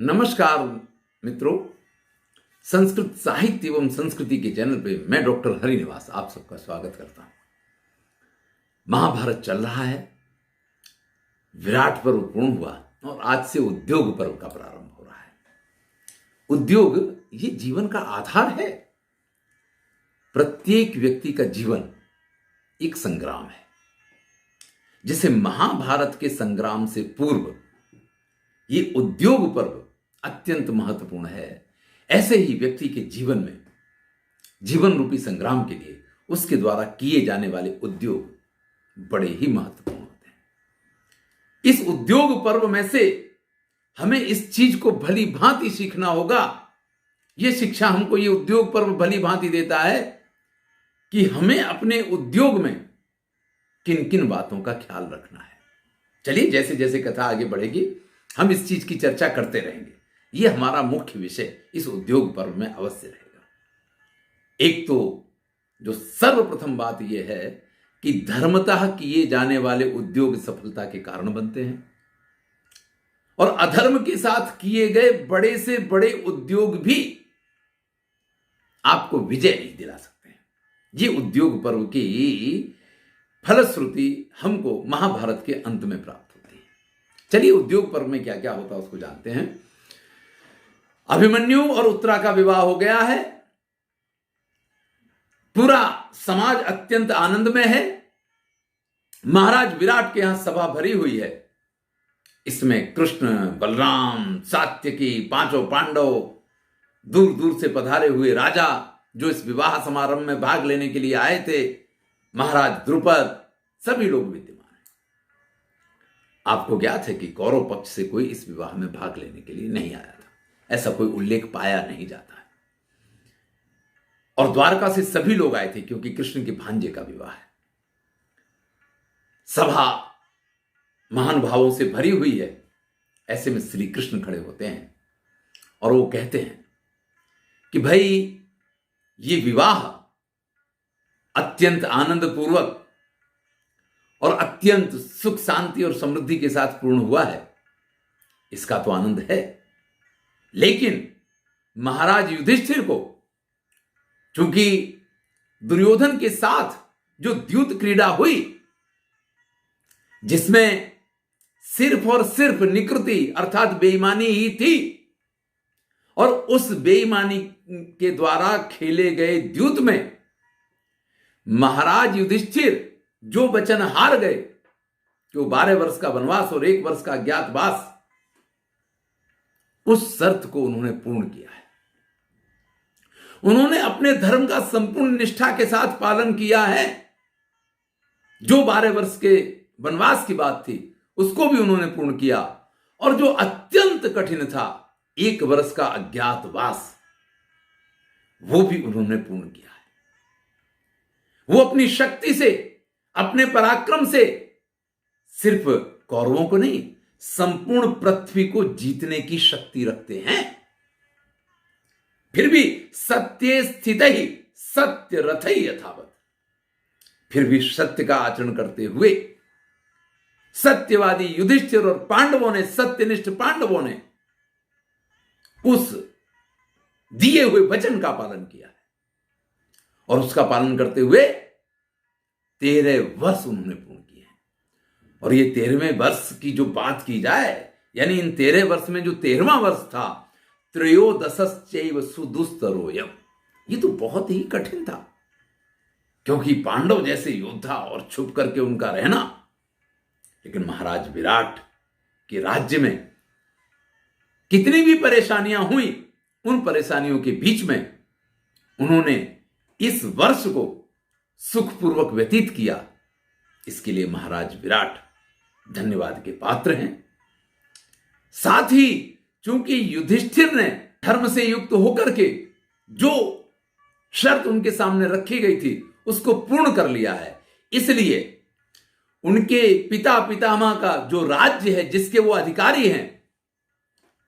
नमस्कार मित्रों, संस्कृत साहित्य एवं संस्कृति के चैनल पे मैं डॉक्टर हरिनिवास आप सबका स्वागत करता हूं। महाभारत चल रहा है, विराट पर्व पूर्ण हुआ और आज से उद्योग पर्व का प्रारंभ हो रहा है। उद्योग ये जीवन का आधार है। प्रत्येक व्यक्ति का जीवन एक संग्राम है। जैसे महाभारत के संग्राम से पूर्व ये उद्योग पर्व अत्यंत महत्वपूर्ण है, ऐसे ही व्यक्ति के जीवन में जीवन रूपी संग्राम के लिए उसके द्वारा किए जाने वाले उद्योग बड़े ही महत्वपूर्ण होते हैं। इस उद्योग पर्व में से हमें इस चीज को भली भांति सीखना होगा। यह शिक्षा हमको ये उद्योग पर्व भली भांति देता है कि हमें अपने उद्योग में किन किन बातों का ख्याल रखना है। चलिए, जैसे जैसे कथा आगे बढ़ेगी हम इस चीज की चर्चा करते रहेंगे। यह हमारा मुख्य विषय इस उद्योग पर्व में अवश्य रहेगा। एक तो जो सर्वप्रथम बात यह है कि धर्मतः किए जाने वाले उद्योग सफलता के कारण बनते हैं और अधर्म के साथ किए गए बड़े से बड़े उद्योग भी आपको विजय नहीं दिला सकते हैं। ये उद्योग पर्व की फलश्रुति हमको महाभारत के अंत में प्राप्त होती है। चलिए, उद्योग पर्व में क्या क्या होता है उसको जानते हैं। अभिमन्यु और उत्तरा का विवाह हो गया है। पूरा समाज अत्यंत आनंद में है। महाराज विराट के यहां सभा भरी हुई है। इसमें कृष्ण, बलराम, सात्यकी, पांचों पांडव, दूर दूर से पधारे हुए राजा जो इस विवाह समारंभ में भाग लेने के लिए आए थे, महाराज द्रुपद, सभी लोग विद्यमान हैं। आपको ज्ञात है कि कौरव पक्ष से कोई इस विवाह में भाग लेने के लिए नहीं आया था, ऐसा कोई उल्लेख पाया नहीं जाता है। और द्वारका से सभी लोग आए थे क्योंकि कृष्ण के भांजे का विवाह है। सभा महानुभावों से भरी हुई है। ऐसे में श्री कृष्ण खड़े होते हैं और वो कहते हैं कि भाई, ये विवाह अत्यंत आनंद पूर्वक और अत्यंत सुख शांति और समृद्धि के साथ पूर्ण हुआ है। इसका तो आनंद है, लेकिन महाराज युधिष्ठिर को चूंकि दुर्योधन के साथ जो द्यूत क्रीड़ा हुई, जिसमें सिर्फ और सिर्फ निकृति अर्थात बेईमानी ही थी, और उस बेईमानी के द्वारा खेले गए द्यूत में महाराज युधिष्ठिर जो वचन हार गए कि वो 12 वर्ष का वनवास और 1 वर्ष का अज्ञातवास, उस शर्त को उन्होंने पूर्ण किया है। उन्होंने अपने धर्म का संपूर्ण निष्ठा के साथ पालन किया है। जो 12 वर्ष के वनवास की बात थी उसको भी उन्होंने पूर्ण किया, और जो अत्यंत कठिन था 1 वर्ष का अज्ञातवास, वो भी उन्होंने पूर्ण किया है। वो अपनी शक्ति से, अपने पराक्रम से सिर्फ कौरवों को नहीं, संपूर्ण पृथ्वी को जीतने की शक्ति रखते हैं। फिर भी सत्य स्थित ही सत्य रथ ही यथावत, फिर भी सत्य का आचरण करते हुए सत्यवादी युधिष्ठिर और पांडवों ने, सत्यनिष्ठ पांडवों ने उस दिए हुए वचन का पालन किया है। और उसका पालन करते हुए 13 वर्ष उन्होंने पूर्ण किए हैं। और ये 13वें वर्ष की जो बात की जाए, यानी इन 13 वर्ष में जो 13वां वर्ष था, त्रयोदशश्चैव सुदुस्तरोयम्, ये तो बहुत ही कठिन था, क्योंकि पांडव जैसे योद्धा और छुप करके उनका रहना। लेकिन महाराज विराट के राज्य में कितनी भी परेशानियां हुई, उन परेशानियों के बीच में उन्होंने इस वर्ष को सुखपूर्वक व्यतीत किया। इसके लिए महाराज विराट धन्यवाद के पात्र हैं। साथ ही चूंकि युधिष्ठिर ने धर्म से युक्त होकर के जो शर्त उनके सामने रखी गई थी उसको पूर्ण कर लिया है, इसलिए उनके पिता पितामह का जो राज्य है, जिसके वो अधिकारी हैं,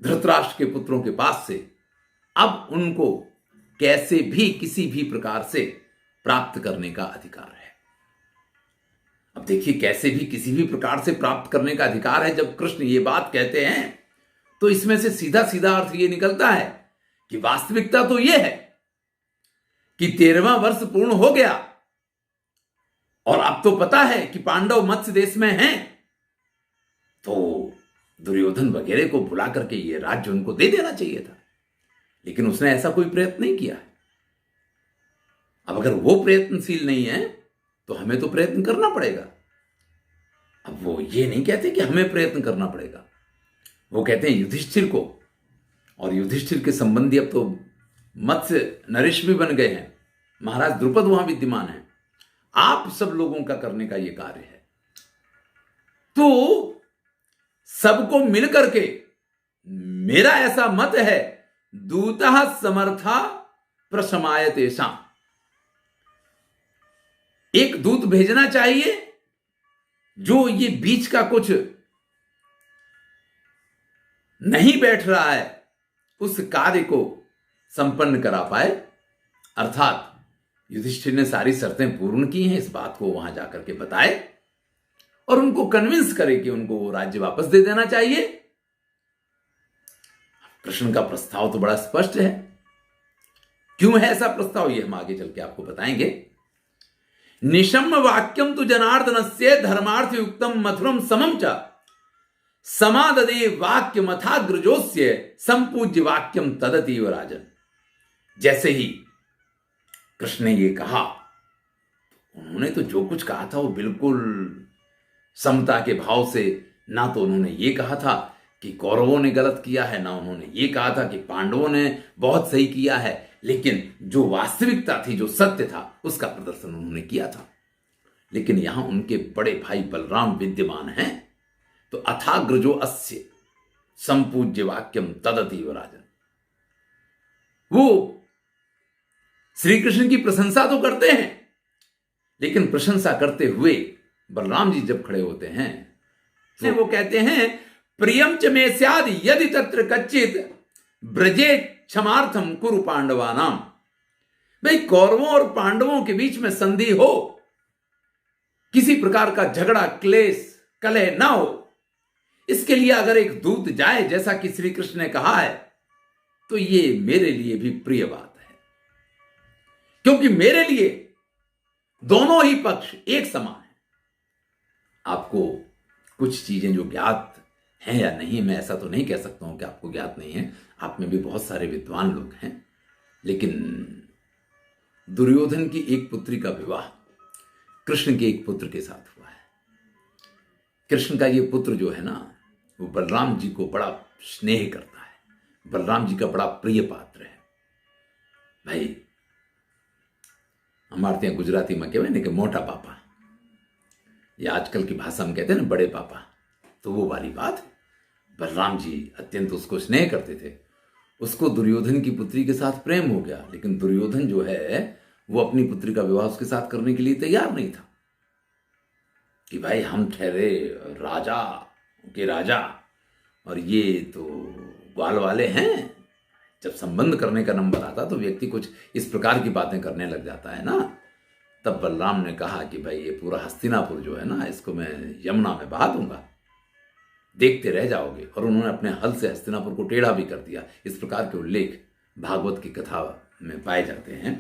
धृतराष्ट्र के पुत्रों के पास से, अब उनको कैसे भी किसी भी प्रकार से प्राप्त करने का अधिकार है। अब देखिए, कैसे भी किसी भी प्रकार से प्राप्त करने का अधिकार है। जब कृष्ण ये बात कहते हैं तो इसमें से सीधा सीधा अर्थ यह निकलता है कि वास्तविकता तो यह है कि 13वां वर्ष पूर्ण हो गया और अब तो पता है कि पांडव मत्स्य देश में हैं, तो दुर्योधन वगैरह को बुला करके यह राज्य उनको दे देना चाहिए था, लेकिन उसने ऐसा कोई प्रयत्न नहीं किया है। अब अगर वो प्रयत्नशील नहीं है तो हमें तो प्रयत्न करना पड़ेगा। अब वो ये नहीं कहते कि हमें प्रयत्न करना पड़ेगा, वो कहते हैं युधिष्ठिर को, और युधिष्ठिर के संबंधी अब तो मत्स्य नरेश भी बन गए हैं, महाराज द्रुपद वहां विद्यमान है, आप सब लोगों का करने का यह कार्य है। तो सबको मिलकर के, मेरा ऐसा मत है, दूतः समर्था प्रशमायतेषां, एक दूत भेजना चाहिए जो ये बीच का कुछ नहीं बैठ रहा है उस कार्य को संपन्न करा पाए। अर्थात युधिष्ठिर ने सारी शर्तें पूर्ण की हैं, इस बात को वहां जाकर के बताए और उनको कन्विंस करे कि उनको वो राज्य वापस दे देना चाहिए। कृष्ण का प्रस्ताव तो बड़ा स्पष्ट है। क्यों है ऐसा प्रस्ताव, ये हम आगे चल के आपको बताएंगे। निशम्य वाक्यम तु जनार्दनस्य धर्मार्थ युक्तम मथुरम समम च समाददे वाक्य मथाग्रजोस्य संपूज्य वाक्यम तदतीव राजन। जैसे ही कृष्ण ने ये कहा, उन्होंने तो जो कुछ कहा था वो बिल्कुल समता के भाव से, ना तो उन्होंने ये कहा था कि कौरवों ने गलत किया है, ना उन्होंने ये कहा था कि पांडवों ने बहुत सही किया है, लेकिन जो वास्तविकता थी, जो सत्य था, उसका प्रदर्शन उन्होंने किया था। लेकिन यहां उनके बड़े भाई बलराम विद्यमान हैं, तो अथाग्रजो अस्य संपूज्य वाक्यम तदतीव राजन, वो श्री कृष्ण की प्रशंसा तो करते हैं, लेकिन प्रशंसा करते हुए बलराम जी जब खड़े होते हैं तो वो कहते हैं प्रियम च मे स्याद यदि तत्र कच्चित ब्रजे क्षमार्थम कुरु पांडवानाम। भाई, कौरवों और पांडवों के बीच में संधि हो, किसी प्रकार का झगड़ा क्लेश कलह ना हो, इसके लिए अगर एक दूत जाए जैसा कि श्री कृष्ण ने कहा है, तो ये मेरे लिए भी प्रिय बात है, क्योंकि मेरे लिए दोनों ही पक्ष एक समान है। आपको कुछ चीजें जो ज्ञात हैं या नहीं, मैं ऐसा तो नहीं कह सकता हूं कि आपको ज्ञात नहीं है, आप में भी बहुत सारे विद्वान लोग हैं, लेकिन दुर्योधन की एक पुत्री का विवाह कृष्ण के एक पुत्र के साथ हुआ है। कृष्ण का ये पुत्र जो है ना, वो बलराम जी को बड़ा स्नेह करता है, बलराम जी का बड़ा प्रिय पात्र है। भाई, हमारे ત્યાં गुजराती में कहवे ना कि मोटा पापा, या आजकल की भाषा में कहते हैं ना बड़े पापा, तो वो वाली बात है। बलराम जी अत्यंत उसको स्नेह करते थे। उसको दुर्योधन की पुत्री के साथ प्रेम हो गया, लेकिन दुर्योधन जो है वो अपनी पुत्री का विवाह उसके साथ करने के लिए तैयार नहीं था कि भाई हम ठहरे राजा के राजा और ये तो ग्वाल वाले हैं। जब संबंध करने का नंबर आता तो व्यक्ति कुछ इस प्रकार की बातें करने लग जाता है ना। तब बलराम ने कहा कि भाई ये पूरा हस्तिनापुर जो है ना, इसको मैं यमुना में बहा दूंगा, देखते रह जाओगे। और उन्होंने अपने हल से हस्तिनापुर को टेढ़ा भी कर दिया। इस प्रकार के उल्लेख भागवत की कथा में पाए जाते हैं।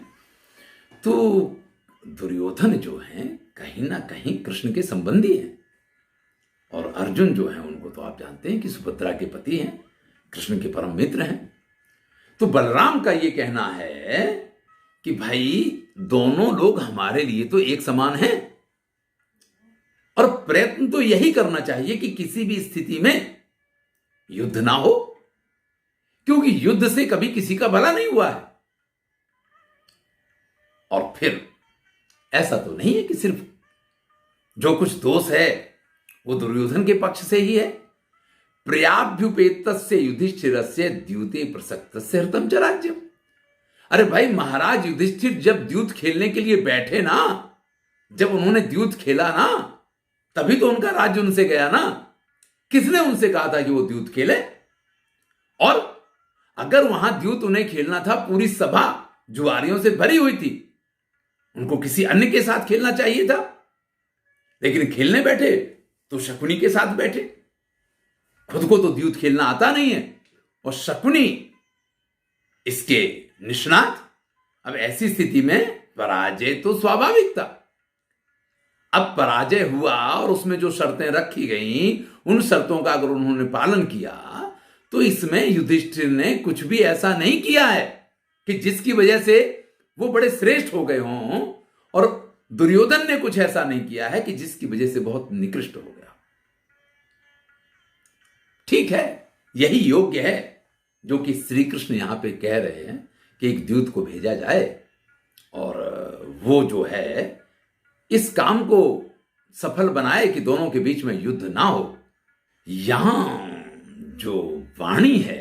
तो दुर्योधन जो हैं कहीं ना कहीं कृष्ण के संबंधी हैं, और अर्जुन जो है उनको तो आप जानते हैं कि सुभद्रा के पति हैं, कृष्ण के परम मित्र हैं। तो बलराम का ये कहना है कि भाई दोनों लोग हमारे लिए तो एक समान हैं, और प्रयत्न तो यही करना चाहिए कि किसी भी स्थिति में युद्ध ना हो, क्योंकि युद्ध से कभी किसी का भला नहीं हुआ है। और फिर ऐसा तो नहीं है कि सिर्फ जो कुछ दोष है वो दुर्योधन के पक्ष से ही है। प्रियाभ्युपेतस्य युधिष्ठिरस्य द्यूते प्रसक्तस्य हृतम च राज्यम। अरे भाई, महाराज युधिष्ठिर जब द्यूत खेलने के लिए बैठे ना, जब उन्होंने द्यूत खेला ना, तभी तो उनका राज्य उनसे गया ना। किसने उनसे कहा था कि वो द्यूत खेले? और अगर वहां द्यूत उन्हें खेलना था, पूरी सभा जुआरियों से भरी हुई थी, उनको किसी अन्य के साथ खेलना चाहिए था। लेकिन खेलने बैठे तो शकुनी के साथ बैठे। खुद को तो द्यूत खेलना आता नहीं है और शकुनी इसके निष्णात। अब ऐसी स्थिति में पराजय तो स्वाभाविक था। अब पराजय हुआ और उसमें जो शर्तें रखी गईं, उन शर्तों का अगर उन्होंने पालन किया तो इसमें युधिष्ठिर ने कुछ भी ऐसा नहीं किया है कि जिसकी वजह से वो बड़े श्रेष्ठ हो गए हों, और दुर्योधन ने कुछ ऐसा नहीं किया है कि जिसकी वजह से बहुत निकृष्ट हो गया। ठीक है, यही योग्य है जो कि श्री कृष्ण यहां पे कह रहे हैं कि एक दूत को भेजा जाए और वो जो है इस काम को सफल बनाए कि दोनों के बीच में युद्ध ना हो। यहां जो वाणी है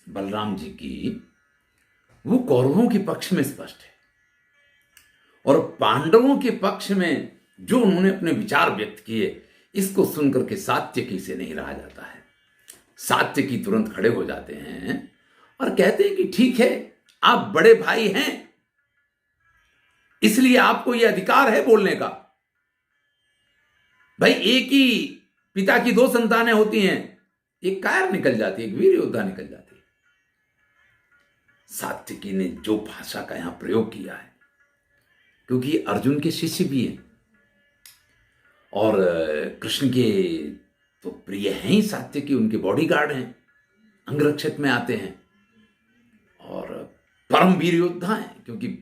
बलराम जी की, वो कौरवों के पक्ष में स्पष्ट है, और पांडवों के पक्ष में जो उन्होंने अपने विचार व्यक्त किए, इसको सुनकर के सात्यकी से नहीं रहा जाता है। सात्यकी तुरंत खड़े हो जाते हैं और कहते हैं कि ठीक है, आप बड़े भाई हैं, इसलिए आपको यह अधिकार है बोलने का। भाई, एक ही पिता की दो संतानें होती हैं, एक कायर निकल जाती है, एक वीर योद्धा निकल जाती है। सात्यकी ने जो भाषा का यहां प्रयोग किया है, क्योंकि अर्जुन के शिष्य भी हैं और कृष्ण के तो प्रिय हैं ही सात्यकी, उनके बॉडीगार्ड हैं, अंगरक्षक में आते हैं और परम वीर योद्धा हैं, क्योंकि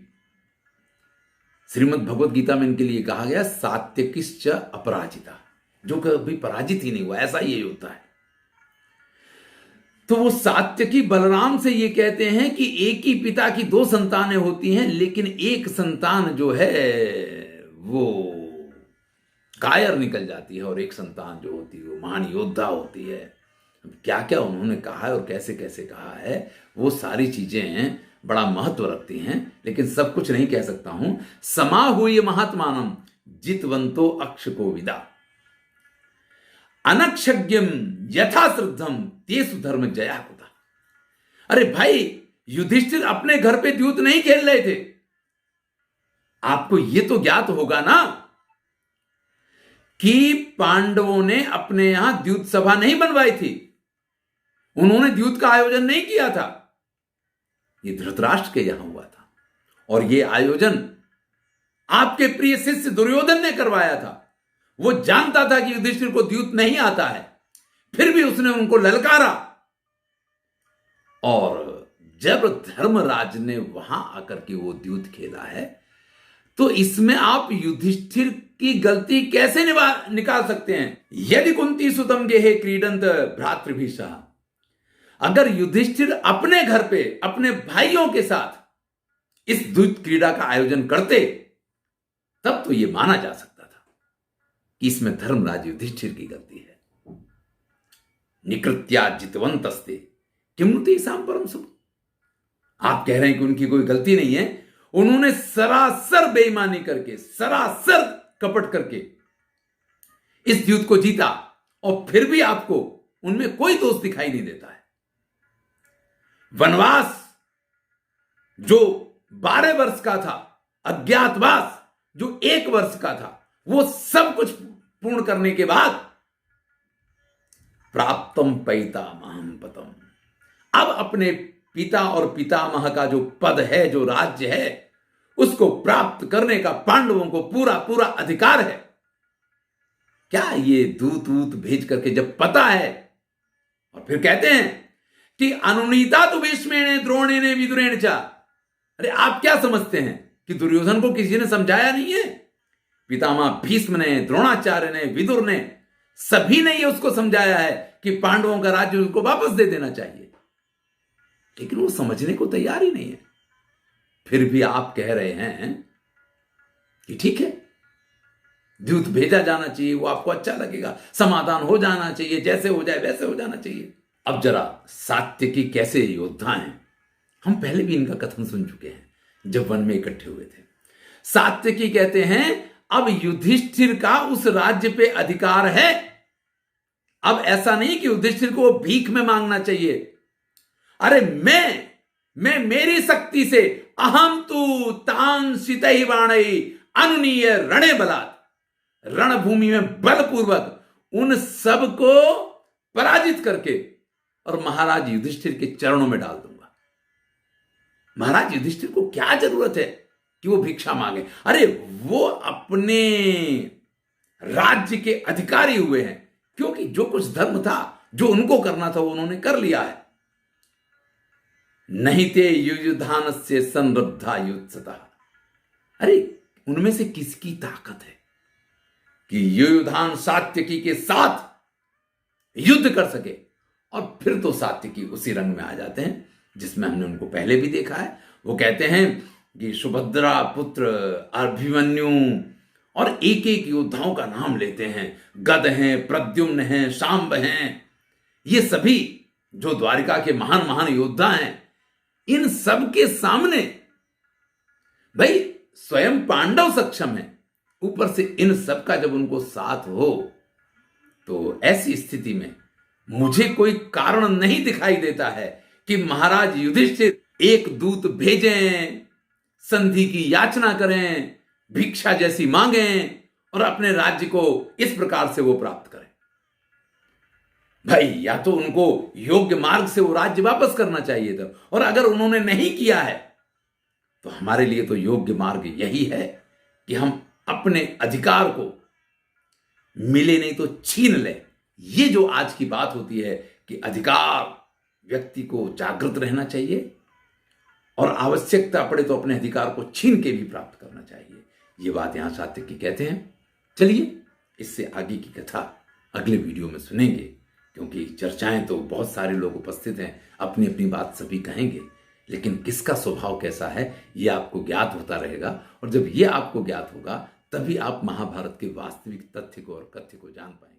श्रीमद् भगवद गीता में इनके लिए कहा गया सात्यकिश्च अपराजिता, जो कभी पराजित ही नहीं हुआ, ऐसा ये योद्धा है। तो वो सात्यकी बलराम से ये कहते हैं कि एक ही पिता की दो संतानें होती हैं, लेकिन एक संतान जो है वो कायर निकल जाती है और एक संतान जो होती है वो महान योद्धा होती है। क्या क्या उन्होंने कहा है और कैसे कैसे कहा है, वो सारी चीजें बड़ा महत्व रखती हैं, लेकिन सब कुछ नहीं कह सकता हूं। समा हुई महात्मानम जितवंतो अक्ष को विदा, अनक्षज्ञम यथा श्रद्धम तेसु धर्म जया कुता। अरे भाई, युधिष्ठिर अपने घर पे द्यूत नहीं खेल रहे थे। आपको यह तो ज्ञात होगा ना कि पांडवों ने अपने यहां द्यूत सभा नहीं बनवाई थी, उन्होंने द्यूत का आयोजन नहीं किया था, ये धृतराष्ट्र के यहां हुआ था। और ये आयोजन आपके प्रिय शिष्य दुर्योधन ने करवाया था। वो जानता था कि युधिष्ठिर को द्यूत नहीं आता है, फिर भी उसने उनको ललकारा। और जब धर्मराज ने वहां आकर के वो द्यूत खेला है, तो इसमें आप युधिष्ठिर की गलती कैसे निकाल सकते हैं? यदि कुंती सुतम गेहे क्रीडंत भ्रातृभिषा, अगर युधिष्ठिर अपने घर पे अपने भाइयों के साथ इस द्यूत क्रीड़ा का आयोजन करते, तब तो यह माना जा सकता था कि इसमें धर्मराज युधिष्ठिर की गलती है। निकृत्या जितवंतस्ते किमुति साम परम सुख। आप कह रहे हैं कि उनकी कोई गलती नहीं है, उन्होंने सरासर बेईमानी करके, सरासर कपट करके इस युद्ध को जीता, और फिर भी आपको उनमें कोई दोष दिखाई नहीं देता है। वनवास जो 12 वर्ष का था, अज्ञातवास जो 1 वर्ष का था, वो सब कुछ पूर्ण करने के बाद प्राप्तम पैतामहं पदम, अब अपने पिता और पितामह का जो पद है, जो राज्य है, उसको प्राप्त करने का पांडवों को पूरा पूरा अधिकार है। क्या ये दूत दूत भेज करके जब पता है, और फिर कहते हैं कि अनुनीता तो भीष्मेण द्रोणेन विदुरेण च। अरे आप क्या समझते हैं कि दुर्योधन को किसी ने समझाया नहीं है? पितामह भीष्म ने, द्रोणाचार्य ने, विदुर ने, सभी ने ये उसको समझाया है कि पांडवों का राज्य उसको वापस दे देना चाहिए, लेकिन वो समझने को तैयार ही नहीं है। फिर भी आप कह रहे हैं कि ठीक है, द्यूत भेजा जाना चाहिए, वो आपको अच्छा लगेगा, समाधान हो जाना चाहिए, जैसे हो जाए वैसे हो जाना चाहिए। अब जरा सात्यकी कैसे योद्धा हैं, हम पहले भी इनका कथन सुन चुके हैं जब वन में इकट्ठे हुए थे। सात्यकी कहते हैं अब युधिष्ठिर का उस राज्य पे अधिकार है। अब ऐसा नहीं कि युधिष्ठिर को भीख में मांगना चाहिए। अरे मैं मेरी शक्ति से अहम तु तान सितहि बाणई अनुनीय रणे बलात्, रणभूमि में बलपूर्वक उन सब को पराजित करके और महाराज युधिष्ठिर के चरणों में डाल दूंगा। महाराज युधिष्ठिर को क्या जरूरत है कि वो भिक्षा मांगे? अरे वो अपने राज्य के अधिकारी हुए हैं, क्योंकि जो कुछ धर्म था, जो उनको करना था, वो उन्होंने कर लिया है। नहीं ते युयुधान से संरब्धा युत्सतः। अरे उनमें से किसकी ताकत है कि युयुधान सात्यकी के साथ युद्ध कर सके? और फिर तो सात्यकी उसी रंग में आ जाते हैं जिसमें हमने उनको पहले भी देखा है। वो कहते हैं कि सुभद्रा पुत्र अभिमन्यु, और एक एक योद्धाओं का नाम लेते हैं। गद हैं, प्रद्युम्न हैं, शांब हैं, ये सभी जो द्वारिका के महान महान योद्धा हैं, इन सब के सामने भाई स्वयं पांडव सक्षम है, ऊपर से इन सब का जब उनको साथ हो, तो ऐसी स्थिति में मुझे कोई कारण नहीं दिखाई देता है कि महाराज युधिष्ठिर एक दूत भेजें, संधि की याचना करें, भिक्षा जैसी मांगें और अपने राज्य को इस प्रकार से वो प्राप्त करें। भाई या तो उनको योग्य मार्ग से वो राज्य वापस करना चाहिए था, और अगर उन्होंने नहीं किया है तो हमारे लिए तो योग्य मार्ग यही है कि हम अपने अधिकार को मिले नहीं तो छीन लें। ये जो आज की बात होती है कि अधिकार व्यक्ति को जागृत रहना चाहिए और आवश्यकता पड़े तो अपने अधिकार को छीन के भी प्राप्त करना चाहिए, ये बात यहां सात्यकी कहते हैं। चलिए इससे आगे की कथा अगले वीडियो में सुनेंगे, क्योंकि चर्चाएं तो बहुत सारे लोग उपस्थित हैं, अपनी अपनी बात सभी कहेंगे, लेकिन किसका स्वभाव कैसा है ये आपको ज्ञात होता रहेगा। और जब ये आपको ज्ञात होगा तभी आप महाभारत के वास्तविक तथ्य को और कथ्य को जान पाएंगे।